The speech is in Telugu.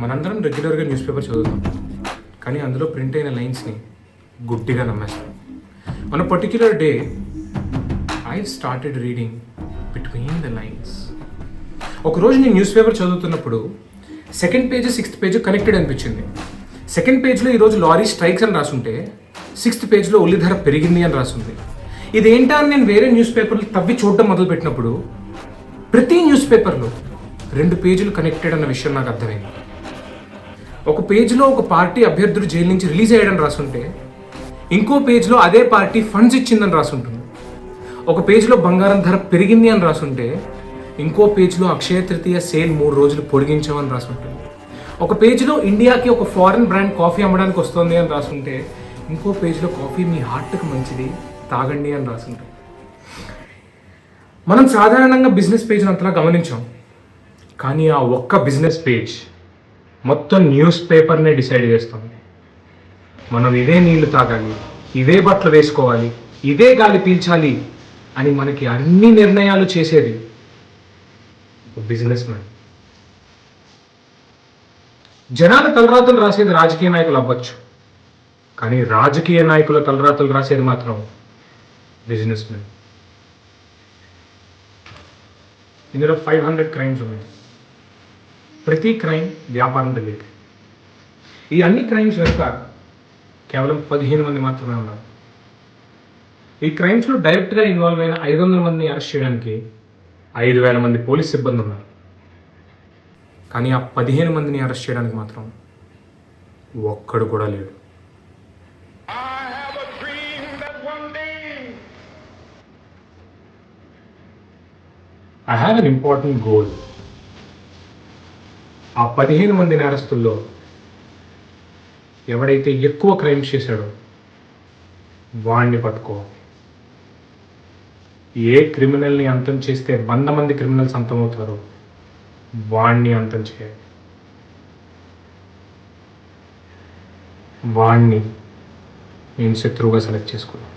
మనందరం రెగ్యులర్గా న్యూస్ పేపర్ చదువుతాం, కానీ అందులో ప్రింట్ అయిన లైన్స్ని గుడ్డిగా నమ్మేస్తాం. మన particular day I started reading between the lines. ఒకరోజు నేను న్యూస్ పేపర్ చదువుతున్నప్పుడు second page sixth page connected అనిపించింది. సెకండ్ పేజ్లో ఈరోజు లారీ స్ట్రైక్స్ అని రాసుంటే సిక్స్త్ పేజ్లో ఉల్లి ధర పెరిగింది అని రాసుంది. ఇదేంటా అని నేను వేరే న్యూస్ పేపర్లు తవ్వి చూడడం మొదలుపెట్టినప్పుడు ప్రతి న్యూస్ పేపర్లో 2 పేజీలు కనెక్టెడ్ అన్న విషయం నాకు అర్థమైంది. ఒక పేజ్లో ఒక పార్టీ అభ్యర్థుడు జైలు నుంచి రిలీజ్ అయ్యాడని రాసుంటే ఇంకో పేజ్లో అదే పార్టీ ఫండ్స్ ఇచ్చిందని రాసుంటుంది. ఒక పేజ్లో బంగారం ధర పెరిగింది అని రాసుంటే ఇంకో పేజ్లో అక్షయ తృతీయ సేల్ 3 రోజులు పొడిగించామని రాసుంటుంది. ఒక పేజ్లో ఇండియాకి ఒక ఫారెన్ బ్రాండ్ కాఫీ అమ్మడానికి వస్తుంది అని రాసుంటే ఇంకో పేజ్లో కాఫీ మీ హార్ట్కి మంచిది తాగండి అని రాసుంటుంది. మనం సాధారణంగా బిజినెస్ పేజ్ని అంతలా గమనించాం, కానీ ఆ ఒక్క బిజినెస్ పేజ్ మొత్తం న్యూస్ పేపర్నే డిసైడ్ చేస్తుంది. మనం ఇదే నీళ్లు తాగాలి, ఇదే బట్టలు వేసుకోవాలి, ఇదే గాలి పీల్చాలి అని మనకి అన్ని నిర్ణయాలు చేసేది బిజినెస్ మ్యాన్. జనాల తలరాతలు రాసేది రాజకీయ నాయకులు అవ్వచ్చు, కానీ రాజకీయ నాయకుల తలరాతలు రాసేది మాత్రం బిజినెస్ మ్యాన్. ఇందులో 500 క్రైమ్స్ ఉన్నాయి. ప్రతి క్రైమ్ వ్యాపారం తెలియదు. ఈ అన్ని క్రైమ్స్ వెనుక కేవలం 15 మంది మాత్రమే ఉన్నారు. ఈ క్రైమ్స్లో డైరెక్ట్గా ఇన్వాల్వ్ అయిన 500 మందిని అరెస్ట్ చేయడానికి 5,000 మంది పోలీస్ సిబ్బంది ఉన్నారు. కానీ ఆ 15 మందిని అరెస్ట్ చేయడానికి మాత్రం ఒక్కడు కూడా లేడు. I have an important goal. ఆ 15 మంది నేరస్తుల్లో ఎవడైతే ఎక్కువ క్రైమ్స్ చేశాడో వాణ్ణి పట్టుకోవాలి. ఏ క్రిమినల్ని అంతం చేస్తే 100 మంది క్రిమినల్స్ అంతమవుతారో వాణ్ణి అంతం చేయాలి. వాణ్ణి నేను శత్రువుగా సెలెక్ట్ చేసుకున్నాను.